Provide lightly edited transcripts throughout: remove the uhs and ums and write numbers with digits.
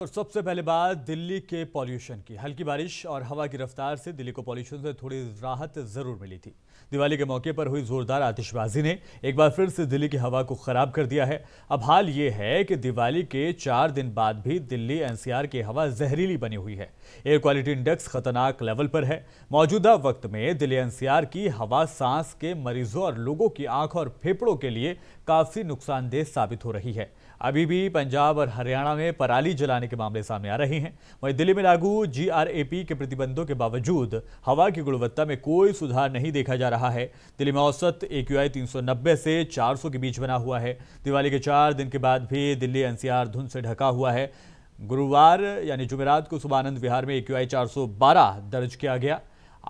और सबसे पहले बात दिल्ली के पॉल्यूशन की। हल्की बारिश और हवा की रफ्तार से दिल्ली को पॉल्यूशन से थोड़ी राहत जरूर मिली थी। दिवाली के मौके पर हुई जोरदार आतिशबाजी ने एक बार फिर से दिल्ली की हवा को खराब कर दिया है। अब हाल ये है कि दिवाली के 4 दिन बाद भी दिल्ली एनसीआर की हवा जहरीली बनी हुई है। एयर क्वालिटी इंडेक्स खतरनाक लेवल पर है। मौजूदा वक्त में दिल्ली एनसीआर की हवा सांस के मरीजों और लोगों की आंख और फेफड़ों के लिए काफी नुकसानदेह साबित हो रही है। अभी भी पंजाब और हरियाणा में पराली जलाने के मामले सामने आ रहे हैं। वहीं दिल्ली में लागू जीआरएपी के प्रतिबंधों के बावजूद हवा की गुणवत्ता में कोई सुधार नहीं देखा जा रहा है। दिल्ली में औसत AQI 390 से 400 के बीच बना हुआ है। दिवाली के 4 दिन के बाद भी दिल्ली एनसीआर धुंध से ढका हुआ है। गुरुवार यानी जुमेरात को सुबह आनंद विहार में AQI 412 दर्ज किया गया।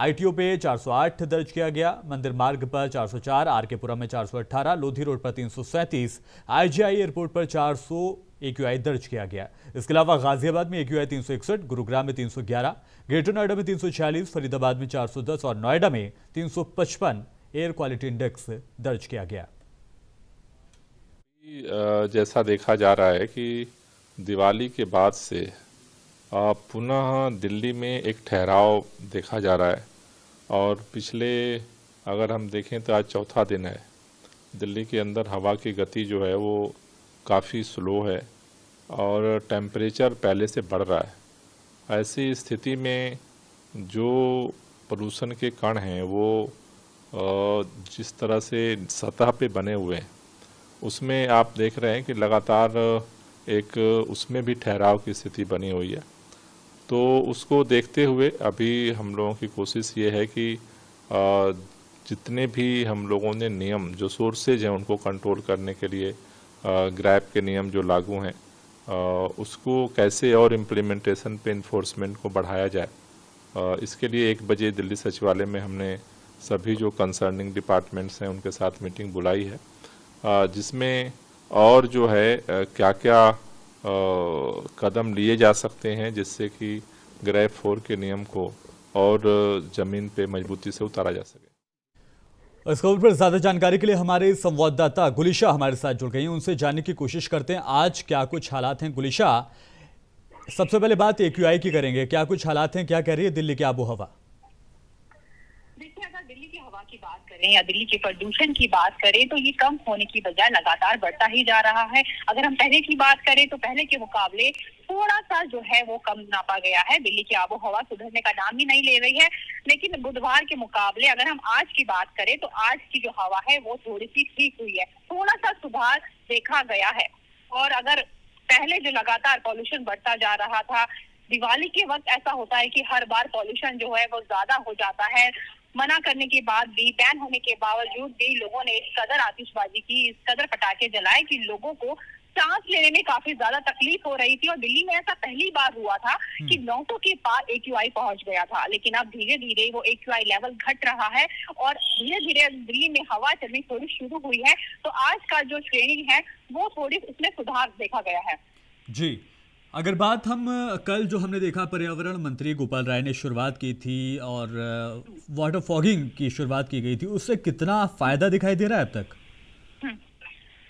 ITO पे 408 दर्ज किया गया। मंदिर मार्ग पर 404, RK पुरम में 418, लोधी रोड पर 337, IGI एयरपोर्ट पर 400 AQI दर्ज किया गया। इसके अलावा गाजियाबाद में AQI 361, गुरुग्राम में 311, ग्रेटर नोएडा में 346, फरीदाबाद में 410 और नोएडा में 355 एयर क्वालिटी इंडेक्स दर्ज किया गया। जैसा देखा जा रहा है कि दिवाली के बाद से पुनः दिल्ली में एक ठहराव देखा जा रहा है और पिछले अगर हम देखें तो आज चौथा दिन है। दिल्ली के अंदर हवा की गति जो है वो काफ़ी स्लो है और टेम्परेचर पहले से बढ़ रहा है। ऐसी स्थिति में जो प्रदूषण के कण हैं वो जिस तरह से सतह पे बने हुए हैं उसमें आप देख रहे हैं कि लगातार एक उसमें भी ठहराव की स्थिति बनी हुई है। तो उसको देखते हुए अभी हम लोगों की कोशिश ये है कि जितने भी हम लोगों ने नियम जो सोर्सेज हैं उनको कंट्रोल करने के लिए ग्रैब के नियम जो लागू हैं उसको कैसे और इम्प्लीमेंटेशन पे इन्फोर्समेंट को बढ़ाया जाए। इसके लिए 1 बजे दिल्ली सचिवालय में हमने सभी जो कंसर्निंग डिपार्टमेंट्स हैं उनके साथ मीटिंग बुलाई है, जिसमें और जो है क्या क्या कदम लिए जा सकते हैं जिससे कि ग्रैब 4 के नियम को और जमीन पे मजबूती से उतारा जा सके। इस खबर पर ज्यादा जानकारी के लिए हमारे संवाददाता गुलिशा हमारे साथ जुड़ गई हैं। उनसे जानने की कोशिश करते हैं आज क्या कुछ हालात हैं। गुलिशा, सबसे पहले बात AQI की करेंगे, क्या कुछ हालात हैं, क्या कह रही है दिल्ली की आबोहवा? देखिए, अगर दिल्ली की हवा की बात करें या दिल्ली के प्रदूषण की बात करें तो ये कम होने की बजाय लगातार बढ़ता ही जा रहा है। अगर हम पहले की बात करें तो पहले के मुकाबले थोड़ा सा जो है वो कम नापा गया है। दिल्ली की आबोहवा सुधरने का नाम ही नहीं ले रही है, लेकिन बुधवार के मुकाबले अगर हम आज की बात करें तो आज की जो हवा है वो थोड़ी सी ठीक हुई है, थोड़ा सा सुधार देखा गया है। और अगर पहले जो लगातार पॉल्यूशन बढ़ता जा रहा था, दिवाली के वक्त ऐसा होता है कि हर बार पॉल्यूशन जो है वो ज्यादा हो जाता है। मना करने के बाद भी, बैन होने के बावजूद भी लोगों ने इस कदर आतिशबाजी की, इस कदर पटाखे जलाए कि लोगों को सांस लेने में काफी ज्यादा तकलीफ हो रही थी। और दिल्ली में ऐसा पहली बार हुआ था कि 900 के पार AQI पहुंच गया था, लेकिन अब धीरे धीरे वो AQI लेवल घट रहा है और धीरे धीरे दिल्ली में हवा चलनी थोड़ी शुरू हुई है। तो आज का जो श्रेणी है वो थोड़ी उसमें सुधार देखा गया है। जी, अगर बात हम कल जो हमने देखा पर्यावरण मंत्री गोपाल राय ने शुरुआत की थी और वाटर फॉगिंग की शुरुआत की गई थी, उससे कितना फायदा दिखाई दे रहा है अब तक?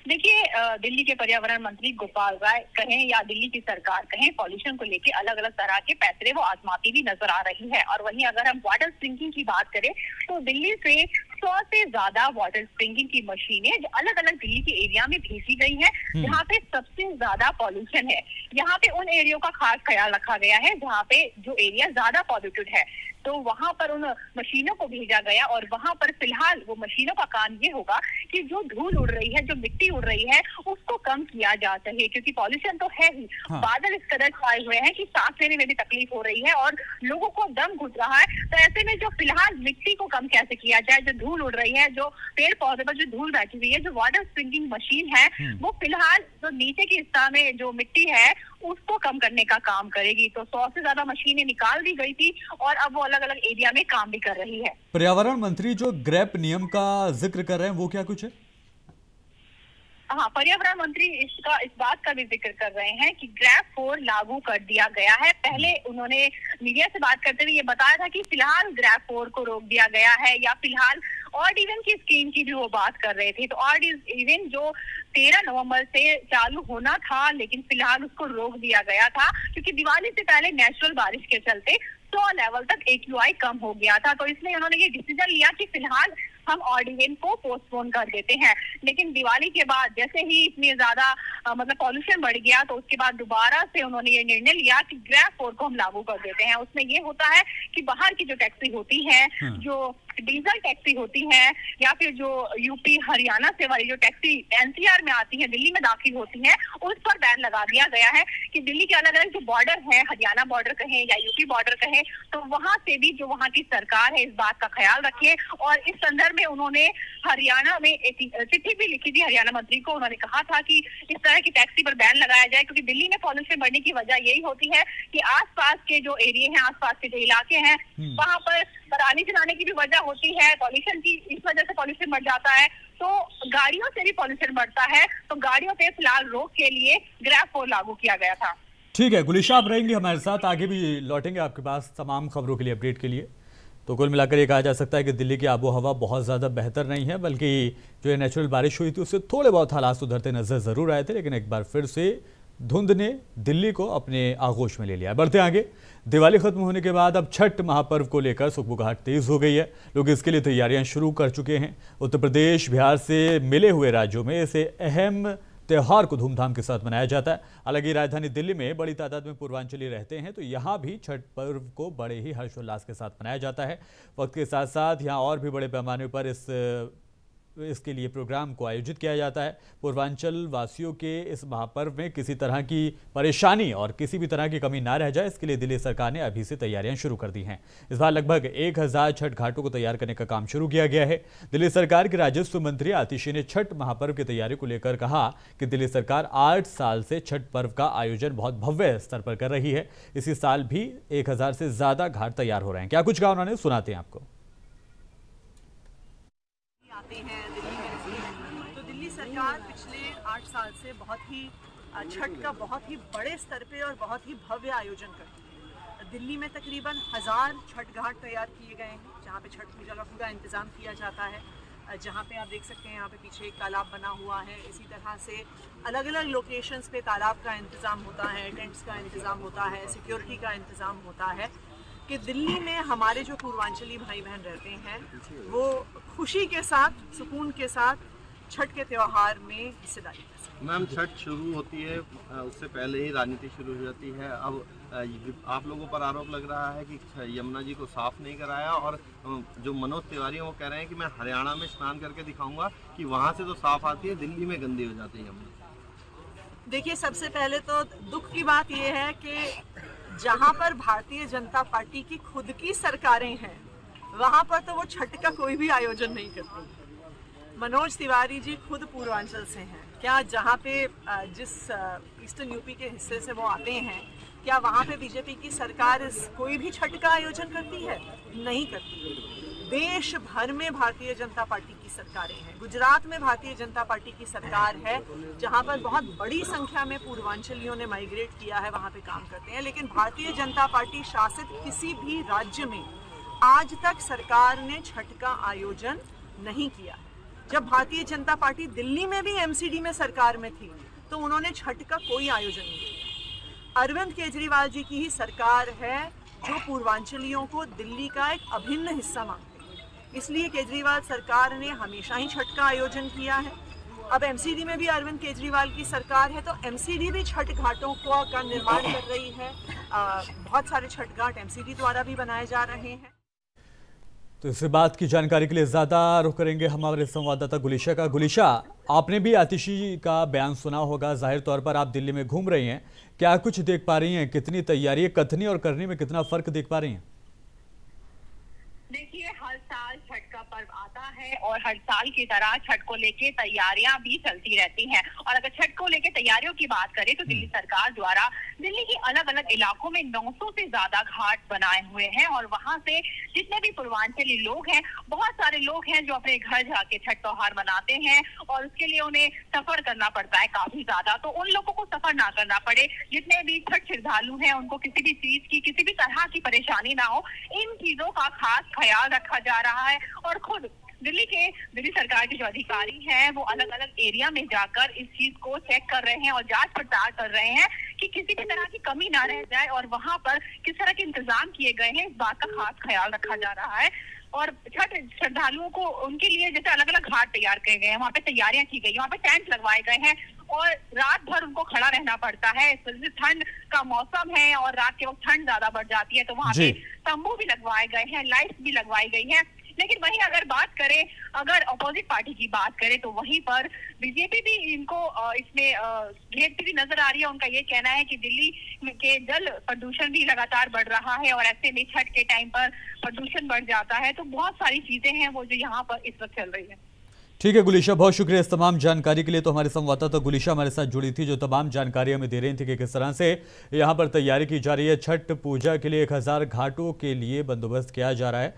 देखिए, दिल्ली के पर्यावरण मंत्री गोपाल राय कहें या दिल्ली की सरकार कहें, पॉल्यूशन को लेके अलग अलग तरह के फैसले वो आजमाती भी नजर आ रही है। और वहीं अगर हम वाटर स्प्रिंकलिंग की बात करें तो दिल्ली से 100 से ज्यादा वाटर स्प्रिंकलिंग की मशीनें जो अलग अलग दिल्ली के एरिया में भेजी गई हैं, जहाँ पे सबसे ज्यादा पॉल्यूशन है। यहाँ पे उन एरिया का खास ख्याल रखा गया है जहाँ पे जो एरिया ज्यादा पॉल्यूटेड है, तो वहां पर उन मशीनों को भेजा गया। और वहां पर फिलहाल वो मशीनों का काम ये होगा कि जो धूल उड़ रही है, जो मिट्टी उड़ रही है, उसको कम किया जा सके, क्योंकि पॉल्यूशन तो है ही। बादल इस कदर छाए हुए हैं कि सांस लेने में भी तकलीफ हो रही है और लोगों को दम घुट रहा है। तो ऐसे में जो फिलहाल मिट्टी को कम कैसे किया जाए, जो धूल उड़ रही है, जो पेड़ पौधे पर जो धूल बैठी हुई है, जो वाटर स्प्रिंकलिंग मशीन है वो फिलहाल जो नीचे की हिस्सा में जो मिट्टी है उसको कम करने का काम करेगी। तो 100 से ज्यादा मशीनें निकाल दी गई थी और अब वो अलग अलग एरिया में काम भी कर रही है। पर्यावरण मंत्री जो ग्रैप नियम का जिक्र कर रहे हैं वो क्या कुछ है? हाँ, पर्यावरण मंत्री इस बात का भी जिक्र कर रहे हैं कि ग्रैब 4 लागू कर दिया गया है। पहले उन्होंने मीडिया से बात करते हुए ये बताया था कि फिलहाल ग्रैब 4 को रोक दिया गया है, या फिलहाल ऑड इवन की स्कीम की भी वो बात कर रहे थे। तो ऑड इवन जो 13 नवंबर से चालू होना था, लेकिन फिलहाल उसको रोक दिया गया था क्योंकि दिवाली से पहले नेचुरल बारिश के चलते 100 लेवल तक AQI कम हो गया था। तो इसलिए उन्होंने ये डिसीजन लिया कि फिलहाल हम ऑड इवेंट को पोस्टपोन कर देते हैं। लेकिन दिवाली के बाद जैसे ही इतनी ज्यादा मतलब पॉल्यूशन बढ़ गया, तो उसके बाद दोबारा से उन्होंने ये निर्णय लिया कि ग्रैब 4 को हम लागू कर देते हैं। उसमें ये होता है कि बाहर की जो टैक्सी होती है, जो डीजल टैक्सी होती है या फिर जो यूपी हरियाणा से वाली जो टैक्सी NCR में आती है, दिल्ली में दाखिल होती है, उस पर बैन लगा दिया गया है कि दिल्ली के अलग अलग जो बॉर्डर है, हरियाणा बॉर्डर कहें या यूपी बॉर्डर कहें, तो वहां से भी जो वहां की सरकार है इस बात का ख्याल रखे। और इस संदर्भ में उन्होंने हरियाणा में एक चिट्ठी भी लिखी थी हरियाणा मंत्री को। उन्होंने कहा था कि इस तरह की टैक्सी पर बैन लगाया जाए, क्योंकि दिल्ली में पॉल्यूशन बढ़ने की वजह यही होती है कि आसपास के जो एरिया हैं, आसपास के जो इलाके हैं, वहां पर आने चलाने की भी वजह होती है पॉल्यूशन की। इस वजह से पॉल्यूशन बढ़ जाता है, तो गाड़ियों से भी पॉल्यूशन बढ़ता है। तो गाड़ियों पे फिलहाल रोक के लिए ग्रैब 4 लागू किया गया था। ठीक है गुलिशा, आप रहेंगे हमारे साथ, आगे भी लौटेंगे आपके पास तमाम खबरों के लिए, अपडेट के लिए। तो कुल मिलाकर ये कहा जा सकता है कि दिल्ली की आबो हवा बहुत ज़्यादा बेहतर नहीं है, बल्कि जो ये नेचुरल बारिश हुई थी उससे थोड़े बहुत हालात सुधरते नजर ज़रूर आए थे, लेकिन एक बार फिर से धुंध ने दिल्ली को अपने आगोश में ले लिया। बढ़ते आगे, दिवाली खत्म होने के बाद अब छठ महापर्व को लेकर सुगबुगाहट तेज हो गई है। लोग इसके लिए तैयारियां शुरू कर चुके हैं। उत्तर प्रदेश, बिहार से मिले हुए राज्यों में इसे अहम त्यौहार को धूमधाम के साथ मनाया जाता है। हालांकि राजधानी दिल्ली में बड़ी तादाद में पूर्वांचली रहते हैं, तो यहाँ भी छठ पर्व को बड़े ही हर्षोल्लास के साथ मनाया जाता है। वक्त के साथ साथ यहाँ और भी बड़े पैमाने पर इसके लिए प्रोग्राम को आयोजित किया जाता है। पूर्वांचल वासियों के इस महापर्व में किसी तरह की परेशानी और किसी भी तरह की कमी ना रह जाए, इसके लिए दिल्ली सरकार ने अभी से तैयारियां शुरू कर दी हैं। इस बार लगभग 1000 छठ घाटों को तैयार करने का काम शुरू किया गया है। दिल्ली सरकार के राजस्व मंत्री आतिशी ने छठ महापर्व की तैयारी को लेकर कहा कि दिल्ली सरकार 8 साल से छठ पर्व का आयोजन बहुत भव्य स्तर पर कर रही है। इसी साल भी 1000 से ज्यादा घाट तैयार हो रहे हैं। क्या कुछ कहा उन्होंने, सुनाते हैं आपको। आते हैं दिल्ली में, तो दिल्ली सरकार पिछले 8 साल से बहुत ही छठ का बहुत ही बड़े स्तर पे और बहुत ही भव्य आयोजन करती है। दिल्ली में तकरीबन 1000 छठ घाट तैयार किए गए हैं, जहाँ पे छठ पूजा का पूरा इंतज़ाम किया जाता है। जहाँ पे आप देख सकते हैं यहाँ पे पीछे एक तालाब बना हुआ है। इसी तरह से अलग अलग लोकेशंस पे तालाब का इंतज़ाम होता है, टेंट्स का इंतज़ाम होता है, सिक्योरिटी का इंतज़ाम होता है कि दिल्ली में हमारे जो पूर्वांचली भाई बहन रहते हैं वो खुशी के साथ, सुकून के साथ छठ के त्यौहार में हिस्सेदारी कर सकें। मैम, छठ शुरू होती है उससे पहले ही राजनीति शुरू हो जाती है। अब आप लोगों पर आरोप लग रहा है कि यमुना जी को साफ नहीं कराया, और जो मनोज तिवारी हैं वो कह रहे हैं कि मैं हरियाणा में स्नान करके दिखाऊंगा कि वहाँ से तो साफ आती है, दिल्ली में गंदी हो जाती है यमुना। देखिए, सबसे पहले तो दुख की बात यह है कि जहाँ पर भारतीय जनता पार्टी की खुद की सरकारें हैं, वहाँ पर तो वो छठ का कोई भी आयोजन नहीं करती। मनोज तिवारी जी खुद पूर्वांचल से हैं। क्या जहाँ पे जिस ईस्टर्न यूपी के हिस्से से वो आते हैं, क्या वहाँ पे बीजेपी की सरकार कोई भी छठ का आयोजन करती है? नहीं करती। देश भर में भारतीय जनता पार्टी की सरकारें हैं। गुजरात में भारतीय जनता पार्टी की सरकार है, जहां पर बहुत बड़ी संख्या में पूर्वांचलियों ने माइग्रेट किया है, वहां पे काम करते हैं। लेकिन भारतीय जनता पार्टी शासित किसी भी राज्य में आज तक सरकार ने छठ का आयोजन नहीं किया। जब भारतीय जनता पार्टी दिल्ली में भी MCD में सरकार में थी, तो उन्होंने छठ का कोई आयोजन नहीं किया। अरविंद केजरीवाल जी की ही सरकार है जो पूर्वांचलियों को दिल्ली का एक अभिन्न हिस्सा मानते हैं। इसलिए केजरीवाल सरकार ने हमेशा ही छठ का आयोजन किया है। अब MCD में भी अरविंद केजरीवाल की सरकार है, तो MCD भी छठ घाटों का निर्माण कर रही है। बहुत सारे छठ घाट MCD द्वारा भी बनाए जा रहे हैं। तो इस बात की जानकारी के लिए ज़्यादा रुख करेंगे हमारे संवाददाता गुलिशा का। गुलिशा, आपने भी आतिशी का बयान सुना होगा, जाहिर तौर पर आप दिल्ली में घूम रही हैं, क्या कुछ देख पा रही हैं? कितनी तैयारी है, कथनी और करनी में कितना फर्क देख पा रही हैं? देखिए, हर साल छठ का पर्व आता है और हर साल की तरह छठ को लेके तैयारियां भी चलती रहती हैं। और अगर छठ को लेके तैयारियों की बात करें तो दिल्ली सरकार द्वारा दिल्ली के अलग अलग इलाकों में 900 से ज्यादा घाट बनाए हुए हैं, और वहां से जितने भी पूर्वांचली लोग हैं, बहुत सारे लोग हैं जो अपने घर जाके छठ त्योहार मनाते हैं, और उसके लिए उन्हें सफर करना पड़ता है काफी ज्यादा। तो उन लोगों को सफर ना करना पड़े, जितने भी छठ श्रद्धालु हैं उनको किसी भी चीज की, किसी भी तरह की परेशानी ना हो, इन चीजों का खास ख्याल रखा जा रहा है। और खुद दिल्ली सरकार के जो अधिकारी हैं वो अलग अलग एरिया में जाकर इस चीज को चेक कर रहे हैं और जांच पड़ताल कर रहे हैं कि किसी भी तरह की कमी ना रह जाए और वहां पर किस तरह के इंतजाम किए गए हैं, इस बात का खास ख्याल रखा जा रहा है। और छठ श्रद्धालुओं को उनके लिए जैसे अलग अलग घाट तैयार किए गए हैं, वहाँ पे तैयारियां की गई, वहाँ पे टेंट लगवाए गए हैं और रात भर उनको खड़ा रहना पड़ता है। ठंड का मौसम है और रात के वक्त ठंड ज्यादा बढ़ जाती है, तो वहाँ पे तंबू भी लगवाए गए हैं, लाइट्स भी लगवाई गई है। लेकिन वहीं अगर बात करें, अगर अपोजिट पार्टी की बात करें तो वहीं पर बीजेपी भी इनको इसमें घेरती हुई नजर आ रही है। उनका ये कहना है कि दिल्ली के जल प्रदूषण भी लगातार बढ़ रहा है और ऐसे में छठ के टाइम पर प्रदूषण बढ़ जाता है। तो बहुत सारी चीजें हैं वो जो यहाँ पर इस वक्त चल रही है। ठीक है गुलिशा, बहुत शुक्रिया इस तमाम जानकारी के लिए। तो हमारे संवाददाता गुलिशा हमारे साथ जुड़ी थी, जो तमाम जानकारी हमें दे रही थी कि किस तरह से यहाँ पर तैयारी की जा रही है। छठ पूजा के लिए 1000 घाटों के लिए बंदोबस्त किया जा रहा है।